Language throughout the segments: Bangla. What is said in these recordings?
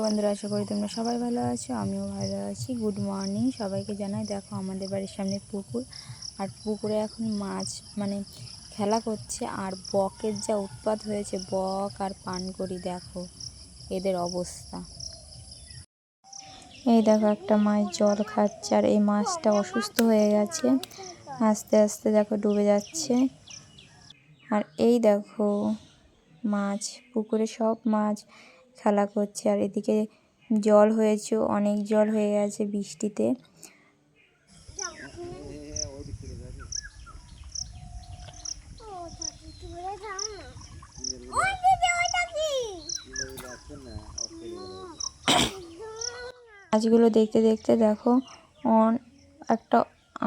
বন্ধুরা, আশা করি তোমরা সবাই ভালো আছো। আমিও ভালো আছি। গুড মর্নিং সবাইকে জানাই। দেখো আমাদের বাড়ির সামনে পুকুর, আর পুকুরে এখন মাছ মানে খেলা করছে। আর বকের যা উৎপাত হয়েছে, বক আর পানকড়ি, দেখো এদের অবস্থা। এই দেখো একটা মাছ জল খাচ্ছে, আর এই মাছটা অসুস্থ হয়ে গেছে, আস্তে আস্তে দেখো ডুবে যাচ্ছে। আর এই দেখো মাছ, পুকুরে সব মাছ খেলা করছে। আর এদিকে জল হয়েছে, অনেক জল হয়ে গেছে বৃষ্টিতে। মাছগুলো দেখতে দেখতে দেখো একটা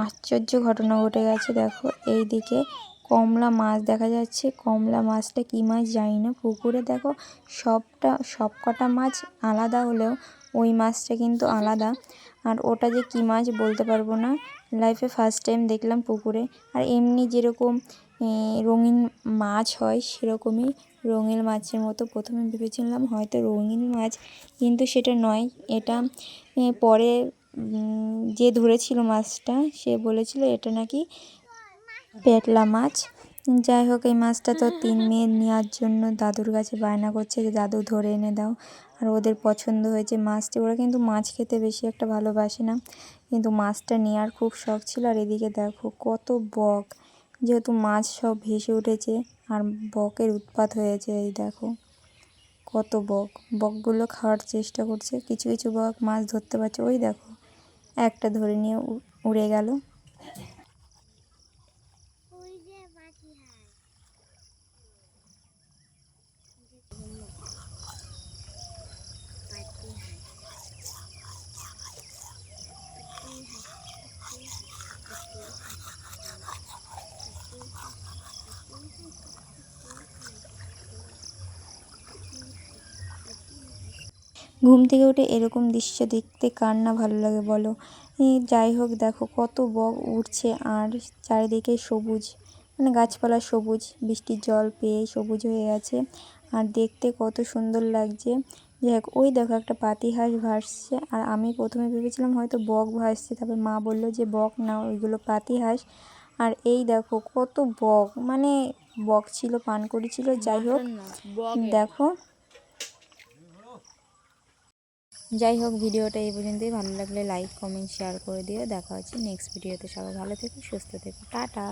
আশ্চর্য ঘটনা ঘটে গেছে। দেখো এই দিকে কমলা মাছ দেখা যাচ্ছে। কমলা মাছটা কী মাছ জানি না। পুকুরে দেখো সব কটা মাছ আলাদা হলেও ওই মাছটা কিন্তু আলাদা। আর ওটা যে কী মাছ বলতে পারবো না। লাইফে ফার্স্ট টাইম দেখলাম পুকুরে। আর এমনি যেরকম রঙিন মাছ হয়, সেরকমই রঙিন মাছের মতো প্রথমে ভেবেছিলাম হয়তো রঙিন মাছ, কিন্তু সেটা নয়। এটা পরে যে ধরেছিল মাছটা, সে বলেছিল এটা নাকি পেটলা মাছ। যাই হোক, এই মাছটা তো 3 মেয়ে নেওয়ার জন্য দাদুর কাছে বায়না করছে যে দাদু ধরে এনে দাও। আর ওদের পছন্দ হয়েছে মাছটি। ওরা কিন্তু মাছ খেতে বেশি একটা ভালোবাসে না, কিন্তু মাছটা নেওয়ার খুব শখ ছিল। আর এদিকে দেখো কত বক, যেহেতু মাছ সব ভেসে উঠেছে আর বকের উৎপাত হয়েছে। এই দেখো কত বকগুলো খাওয়ার চেষ্টা করছে। কিছু কিছু বক মাছ ধরতে পারছে। ওই দেখো একটা ধরে নিয়ে উড়ে গেল। ঘুম থেকে উঠে এরকম দৃশ্য দেখতে কার না ভালো লাগে বলো। যাই হোক, দেখো কত বক উঠছে, আর চারিদিকে সবুজ, মানে গাছপালা সবুজ, বৃষ্টির জল পেয়ে সবুজ হয়ে গেছে। আর দেখতে কত সুন্দর লাগছে। যাই হোক, ওই দেখো একটা পাতিহাঁস ভাসছে। আর আমি প্রথমে ভেবেছিলাম হয়তো বক ভাসছে, তারপর মা বললো যে বক না, ওইগুলো পাতিহাঁস। আর এই দেখো কত বক, মানে বক ছিল, পানকড়ি ছিল। যাই হোক দেখো, ভিডিওটা এই পর্যন্তই। ভালো লাগলে লাইক, কমেন্ট, শেয়ার করে দিও। দেখা হচ্ছে নেক্সট ভিডিওতে। সবাই ভালো থেকো, সুস্থ থেকো, টাটা।